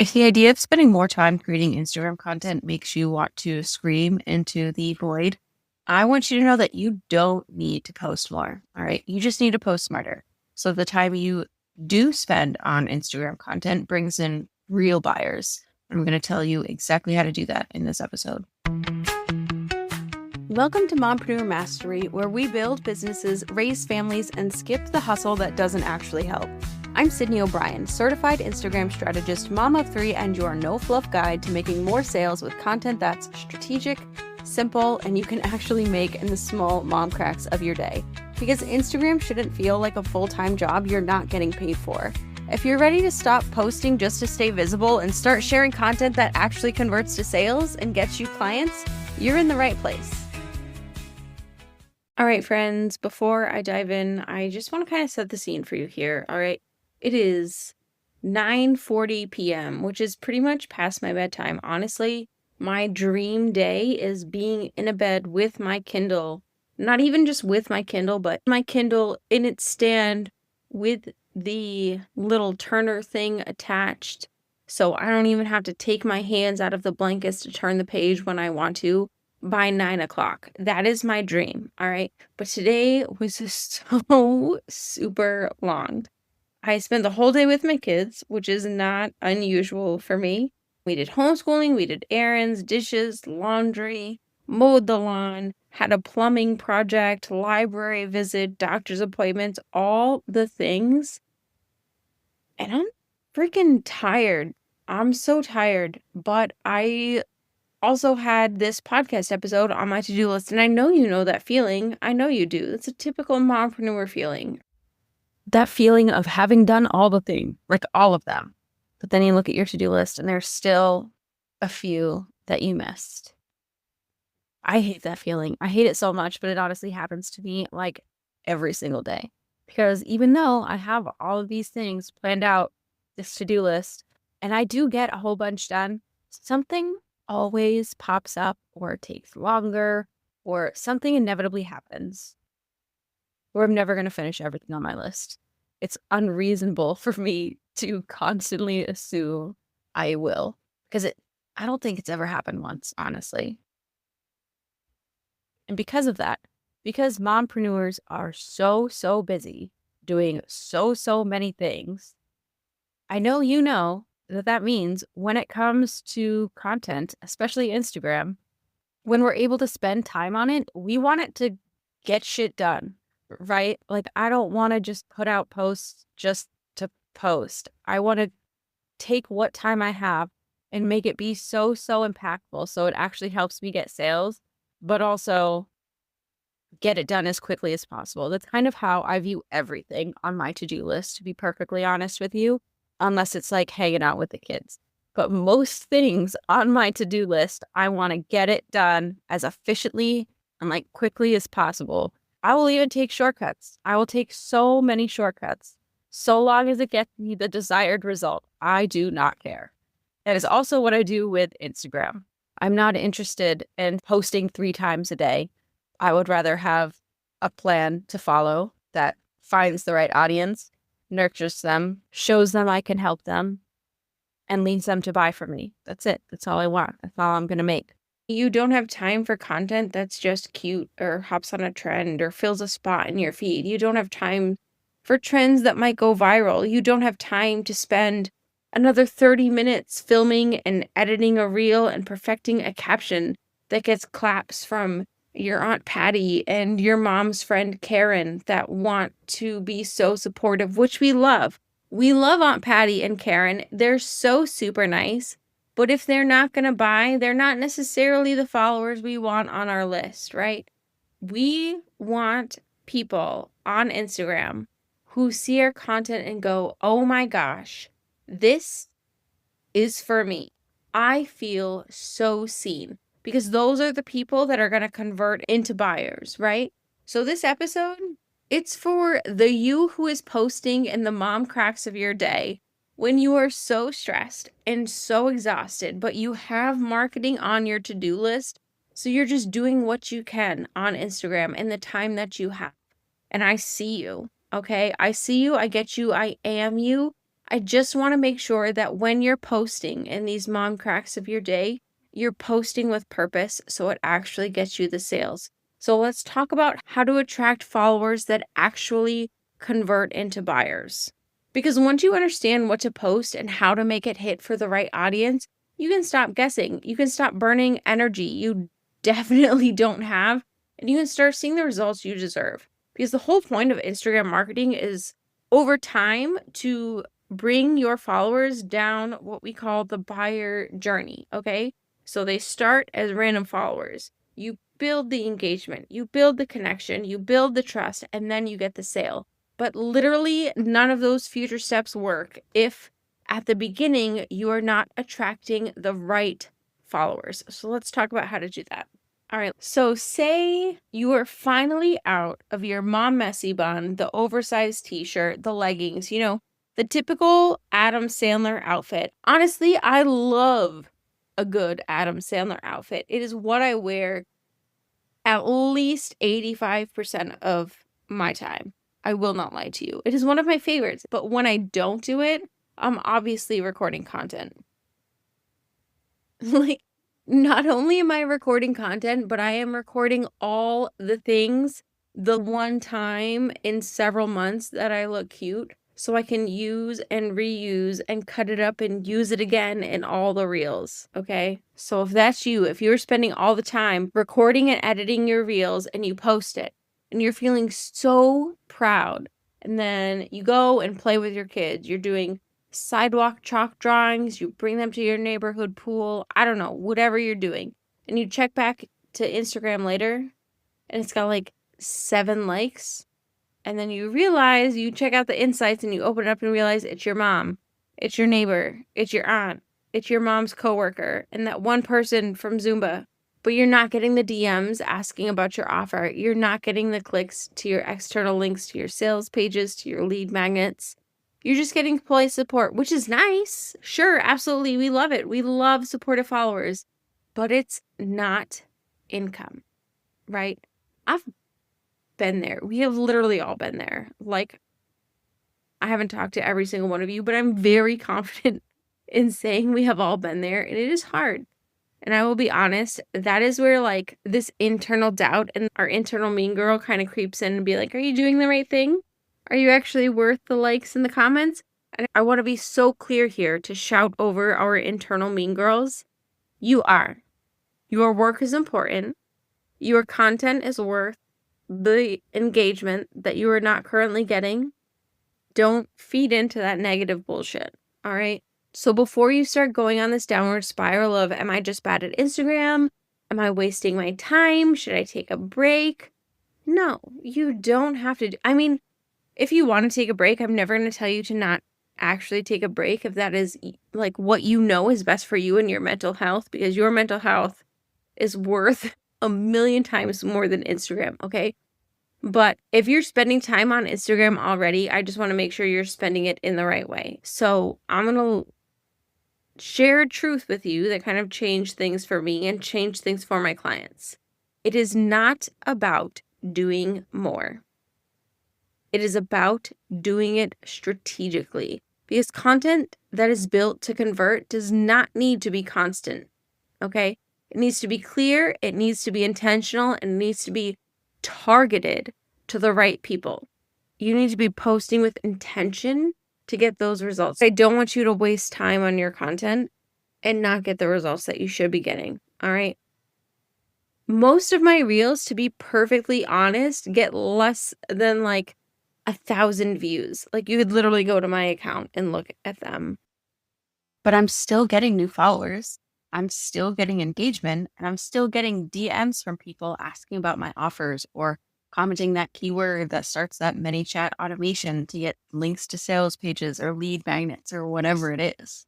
If the idea of spending more time creating Instagram content makes you want to scream into the void, I want you to know that you don't need to post more. All right. You just need to post smarter. So the time you do spend on Instagram content brings in real buyers. I'm going to tell you exactly how to do that in this episode. Welcome to Mompreneur Mastery, where we build businesses, raise families, and skip the hustle that doesn't actually help. I'm Sydney O'Brien, certified Instagram strategist, mom of three, and your no-fluff guide to making more sales with content that's strategic, simple, and you can actually make in the small mom cracks of your day. Because Instagram shouldn't feel like a full-time job you're not getting paid for. If you're ready to stop posting just to stay visible and start sharing content that actually converts to sales and gets you clients, you're in the right place. All right, friends, before I dive in, I just want to kind of set the scene for you here. All right. It is 9:40 p.m., which is pretty much past my bedtime. Honestly, my dream day is being in a bed with my Kindle. Not even just with my Kindle, but my Kindle in its stand with the little turner thing attached. So I don't even have to take my hands out of the blankets to turn the page when I want to by 9 o'clock. That is my dream. All right. But today was just so super long. I spent the whole day with my kids, which is not unusual for me. We did homeschooling, we did errands, dishes, laundry, mowed the lawn, had a plumbing project, library visit, doctor's appointments, all the things. And I'm freaking tired. I'm so tired. But I also had this podcast episode on my to-do list, and I know you know that feeling. I know you do. It's a typical mompreneur feeling. That feeling of having done all the things, like all of them. But then you look at your to-do list and there's still a few that you missed. I hate that feeling. I hate it so much, but it honestly happens to me like every single day. Because even though I have all of these things planned out, this to-do list, and I do get a whole bunch done, something always pops up or takes longer or something inevitably happens or I'm never going to finish everything on my list. It's unreasonable for me to constantly assume I will, because I don't think it's ever happened once, honestly. And because of that, because mompreneurs are so busy doing so many things, I know you know that means when it comes to content, especially Instagram, when we're able to spend time on it, we want it to get shit done. Right? Like, I don't want to just put out posts just to post. I want to take what time I have and make it be so impactful so it actually helps me get sales, but also get it done as quickly as possible. That's kind of how I view everything on my to-do list, to be perfectly honest with you, unless it's like hanging out with the kids. But most things on my to-do list, I want to get it done as efficiently and like quickly as possible. I will even take shortcuts. I will take so many shortcuts, so long as it gets me the desired result. I do not care. That is also what I do with Instagram. I'm not interested in posting 3 times a day. I would rather have a plan to follow that finds the right audience, nurtures them, shows them I can help them, and leads them to buy from me. That's it. That's all I want. That's all I'm going to make. You don't have time for content that's just cute or hops on a trend or fills a spot in your feed. You don't have time for trends that might go viral. You don't have time to spend another 30 minutes filming and editing a reel and perfecting a caption that gets claps from your Aunt Patty and your mom's friend Karen that want to be so supportive, which we love. We love Aunt Patty and Karen. They're so super nice. But if they're not going to buy, they're not necessarily the followers we want on our list, right? We want people on Instagram who see our content and go, oh my gosh, this is for me. I feel so seen, because those are the people that are going to convert into buyers, right? So this episode, it's for the you who is posting in the mom cracks of your day when you are so stressed and so exhausted, but you have marketing on your to-do list. So you're just doing what you can on Instagram in the time that you have. And I see you, okay? I see you, I get you, I am you. I just want to make sure that when you're posting in these mom cracks of your day, you're posting with purpose so it actually gets you the sales. So let's talk about how to attract followers that actually convert into buyers. Because once you understand what to post and how to make it hit for the right audience, you can stop guessing. You can stop burning energy you definitely don't have, and you can start seeing the results you deserve. Because the whole point of Instagram marketing is over time to bring your followers down what we call the buyer journey, okay? So they start as random followers. You build the engagement, you build the connection, you build the trust, and then you get the sale. But literally, none of those future steps work if at the beginning you are not attracting the right followers. So let's talk about how to do that. All right, so say you are finally out of your mom messy bun, the oversized t-shirt, the leggings, the typical Adam Sandler outfit. Honestly, I love a good Adam Sandler outfit. It is what I wear at least 85% of my time. I will not lie to you. It is one of my favorites, but when I don't do it, I'm obviously recording content. Like, not only am I recording content, but I am recording all the things the one time in several months that I look cute, so I can use and reuse and cut it up and use it again in all the reels, okay? So if that's you, if you're spending all the time recording and editing your reels and you post it and you're feeling so proud, and then you go and play with your kids, you're doing sidewalk chalk drawings, you bring them to your neighborhood pool, I don't know, whatever you're doing. And you check back to Instagram later and it's got like 7 likes. And then you realize, you check out the insights and you open it up and realize it's your mom, it's your neighbor, it's your aunt, it's your mom's coworker, and that one person from Zumba. But you're not getting the DMs asking about your offer. You're not getting the clicks to your external links to your sales pages, to your lead magnets. You're just getting polite support, which is nice. Sure, absolutely. We love it. We love supportive followers, but it's not income, right? I've been there. We have literally all been there. Like, I haven't talked to every single one of you, but I'm very confident in saying we have all been there, and it is hard. And I will be honest, that is where like this internal doubt and our internal mean girl kind of creeps in and be like, are you doing the right thing? Are you actually worth the likes and the comments? And I want to be so clear here to shout over our internal mean girls. You are. Your work is important. Your content is worth the engagement that you are not currently getting. Don't feed into that negative bullshit. All right. So before you start going on this downward spiral of, am I just bad at Instagram? Am I wasting my time? Should I take a break? No, you don't have to. I mean, if you want to take a break, I'm never going to tell you to not actually take a break if that is like what you know is best for you and your mental health, because your mental health is worth a million times more than Instagram, okay? But if you're spending time on Instagram already, I just want to make sure you're spending it in the right way. So I'm going to share a truth with you that kind of changed things for me and changed things for my clients. It is not about doing more. It is about doing it strategically, because content that is built to convert does not need to be constant, okay? It needs to be clear, it needs to be intentional, and it needs to be targeted to the right people. You need to be posting with intention to get those results. I don't want you to waste time on your content and not get the results that you should be getting, all right? Most of my reels, to be perfectly honest, get less than like 1,000 views. Like, you could literally go to my account and look at them. But I'm still getting new followers. I'm still getting engagement, and I'm still getting DMs from people asking about my offers or commenting that keyword that starts that ManyChat automation to get links to sales pages or lead magnets or whatever it is.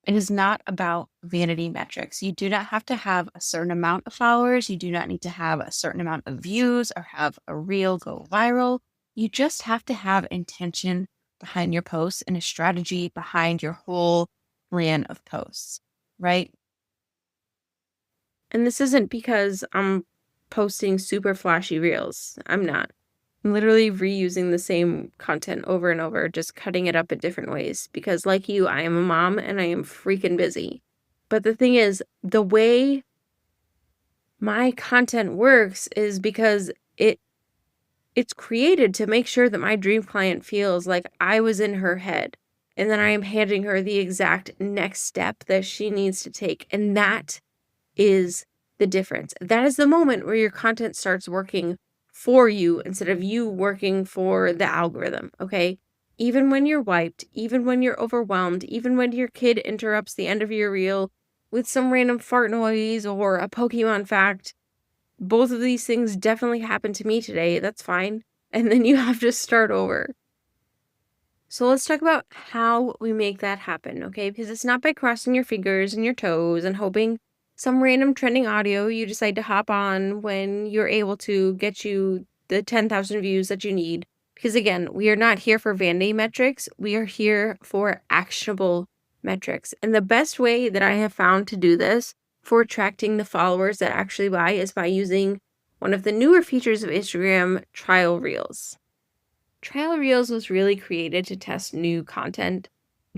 It is not about vanity metrics. You do not have to have a certain amount of followers. You do not need to have a certain amount of views or have a reel go viral. You just have to have intention behind your posts and a strategy behind your whole plan of posts, right? And this isn't because I'm posting super flashy reels. I'm not. literally reusing the same content over and over, just cutting it up in different ways. Because, like you, I am a mom and I am freaking busy. But the thing is, the way my content works is because it's created to make sure that my dream client feels like I was in her head. And then I am handing her the exact next step that she needs to take. And that is the difference. That is the moment where your content starts working for you instead of you working for the algorithm, okay? Even when you're wiped, even when you're overwhelmed, even when your kid interrupts the end of your reel with some random fart noise or a Pokemon fact, both of these things definitely happened to me today. That's fine. And then you have to start over. So let's talk about how we make that happen, okay? Because it's not by crossing your fingers and your toes and hoping some random trending audio you decide to hop on when you're able to get you the 10,000 views that you need. Because again, we are not here for vanity metrics. We are here for actionable metrics. And the best way that I have found to do this for attracting the followers that actually buy is by using one of the newer features of Instagram, trial reels. Trial Reels was really created to test new content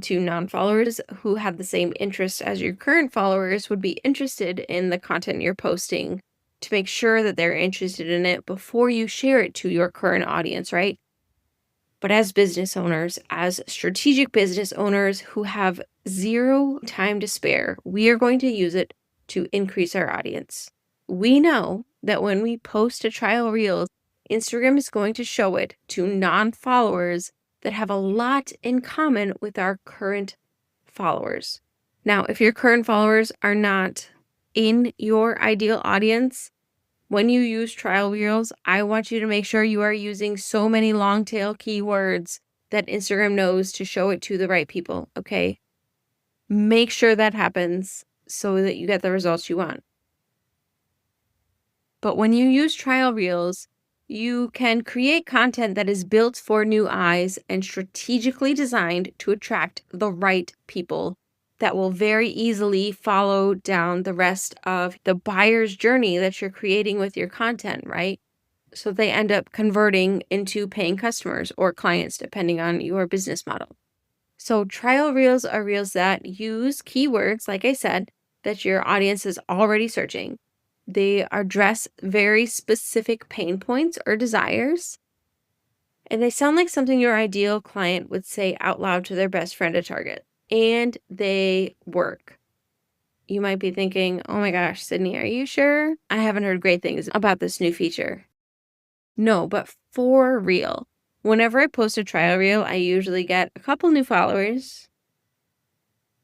to non-followers who have the same interests as your current followers would be interested in the content you're posting to make sure that they're interested in it before you share it to your current audience, right? But as business owners, as strategic business owners who have zero time to spare, we are going to use it to increase our audience. We know that when we post a trial reel, Instagram is going to show it to non-followers that have a lot in common with our current followers. Now, if your current followers are not in your ideal audience, when you use trial reels, I want you to make sure you are using so many long tail keywords that Instagram knows to show it to the right people, okay? Make sure that happens so that you get the results you want. But when you use trial reels, you can create content that is built for new eyes and strategically designed to attract the right people that will very easily follow down the rest of the buyer's journey that you're creating with your content, right? So they end up converting into paying customers or clients, depending on your business model. So trial reels are reels that use keywords, like I said, that your audience is already searching. They address very specific pain points or desires. And they sound like something your ideal client would say out loud to their best friend at Target. And they work. You might be thinking, oh my gosh, Sydney, are you sure? I haven't heard great things about this new feature. No, but for real. Whenever I post a trial reel, I usually get a couple new followers,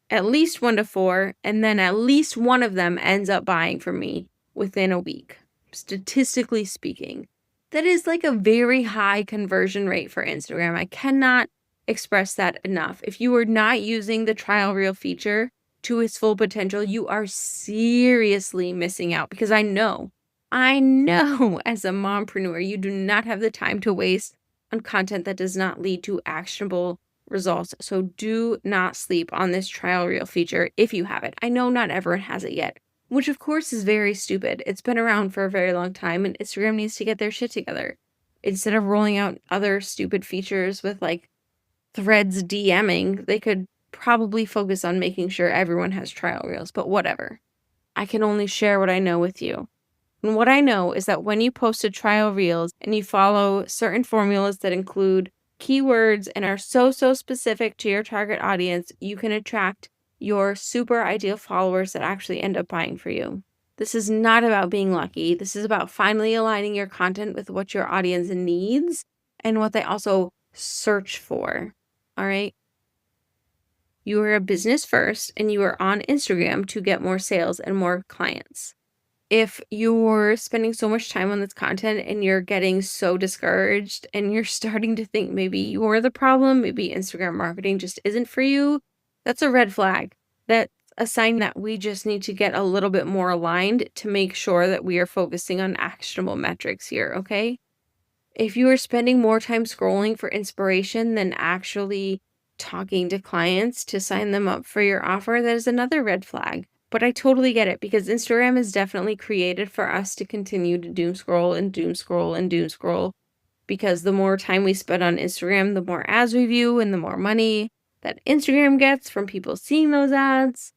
at least 1 to 4, and then at least one of them ends up buying from me within a week, statistically speaking. That is like a very high conversion rate for Instagram. I cannot express that enough. If you are not using the trial reel feature to its full potential, you are seriously missing out because I know as a mompreneur, you do not have the time to waste on content that does not lead to actionable results. So do not sleep on this trial reel feature if you have it. I know not everyone has it yet, which of course is very stupid. It's been around for a very long time and Instagram needs to get their shit together. Instead of rolling out other stupid features with like threads DMing, they could probably focus on making sure everyone has trial reels, but whatever. I can only share what I know with you. And what I know is that when you post a trial reels and you follow certain formulas that include keywords and are so specific to your target audience, you can attract your super ideal followers that actually end up buying for you. This is not about being lucky. This is about finally aligning your content with what your audience needs and what they also search for. All right. You are a business first and you are on Instagram to get more sales and more clients. If you're spending so much time on this content and you're getting so discouraged and you're starting to think maybe you're the problem, maybe Instagram marketing just isn't for you, that's a red flag. That's a sign that we just need to get a little bit more aligned to make sure that we are focusing on actionable metrics here, okay? If you are spending more time scrolling for inspiration than actually talking to clients to sign them up for your offer, that is another red flag. But I totally get it because Instagram is definitely created for us to continue to doom scroll and doom scroll and doom scroll. because the more time we spend on Instagram, the more ads we view and the more money that Instagram gets from people seeing those ads.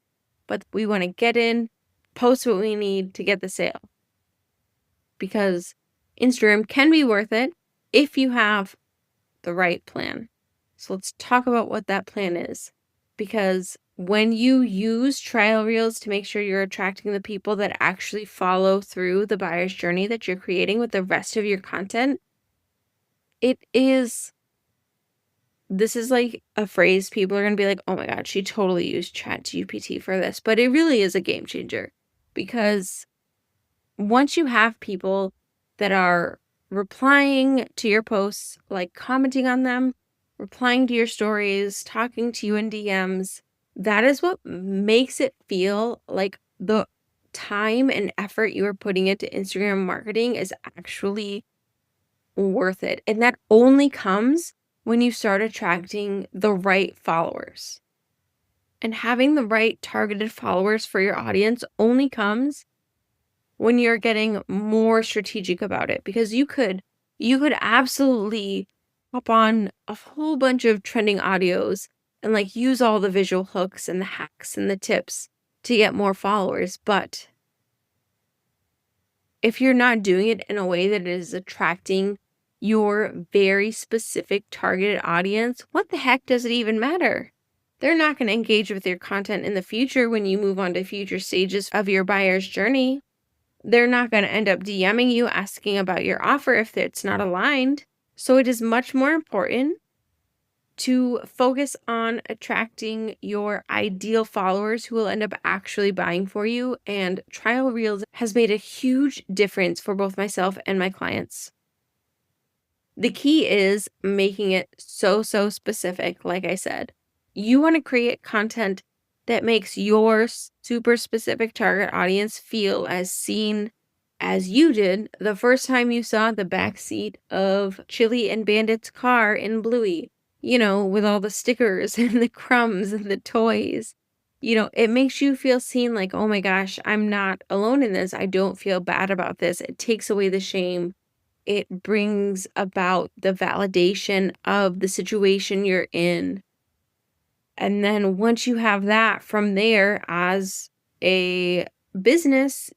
But we want to get in, post what we need to get the sale, because Instagram can be worth it if you have the right plan. So let's talk about what that plan is. Because when you use trial reels to make sure you're attracting the people that actually follow through the buyer's journey that you're creating with the rest of your content, this is like a phrase people are going to be like, oh my God, she totally used ChatGPT for this. But it really is a game changer, because once you have people that are replying to your posts, like commenting on them, replying to your stories, talking to you in DMs, that is what makes it feel like the time and effort you are putting into Instagram marketing is actually worth it. And that only comes when you start attracting the right followers. And having the right targeted followers for your audience only comes when you're getting more strategic about it, because you could absolutely hop on a whole bunch of trending audios and like use all the visual hooks and the hacks and the tips to get more followers. But if you're not doing it in a way that is attracting your very specific targeted audience, what the heck does it even matter? They're not going to engage with your content in the future when you move on to future stages of your buyer's journey. They're not going to end up DMing you asking about your offer if it's not aligned. So it is much more important to focus on attracting your ideal followers who will end up actually buying for you. And trial reels has made a huge difference for both myself and my clients. The key is making it so specific. Like I said, you want to create content that makes your super specific target audience feel as seen as you did the first time you saw the backseat of Chili and Bandit's car in Bluey, with all the stickers and the crumbs and the toys. It makes you feel seen, like, oh my gosh, I'm not alone in this. I don't feel bad about this. It takes away the shame. It brings about the validation of the situation you're in. And then once you have that, from there, as a business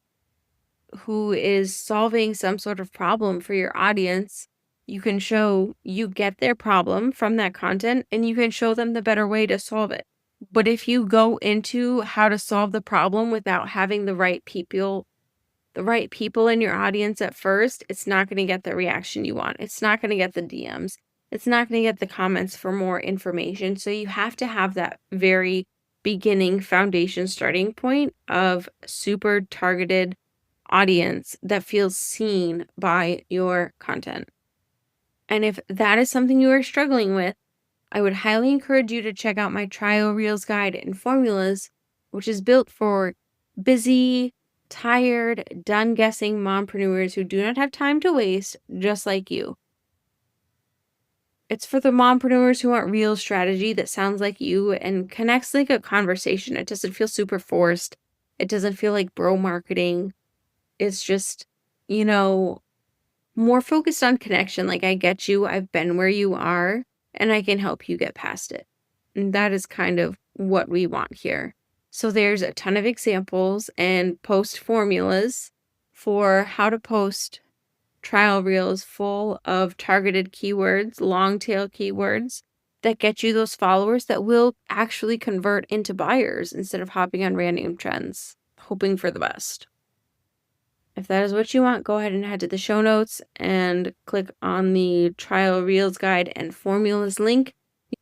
who is solving some sort of problem for your audience, you can show you get their problem from that content and you can show them the better way to solve it. But if you go into how to solve the problem without having the right people in your audience at first, it's not going to get the reaction you want. It's not going to get the DMs. It's not going to get the comments for more information. So you have to have that very beginning foundation starting point of super targeted audience that feels seen by your content. And if that is something you are struggling with, I would highly encourage you to check out my trial reels guide and formulas, which is built for busy, tired, done guessing mompreneurs who do not have time to waste, just like you. It's for the mompreneurs who want real strategy that sounds like you and connects like a conversation. It doesn't feel super forced. It doesn't feel like bro marketing. It's just, more focused on connection. Like, I get you. I've been where you are and I can help you get past it. And that is kind of what we want here. So there's a ton of examples and post formulas for how to post trial reels full of targeted keywords, long tail keywords that get you those followers that will actually convert into buyers instead of hopping on random trends, hoping for the best. If that is what you want, go ahead and head to the show notes and click on the trial reels guide and formulas link.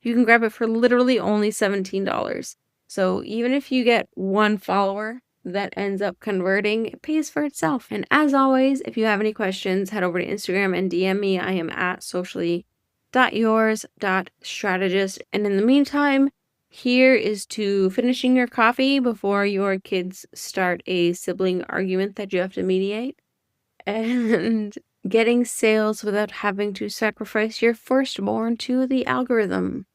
You can grab it for literally only $17. So even if you get one follower that ends up converting, it pays for itself. And as always, if you have any questions, head over to Instagram and DM me. I am at socially.yours.strategist. And in the meantime, here is to finishing your coffee before your kids start a sibling argument that you have to mediate, and getting sales without having to sacrifice your firstborn to the algorithm.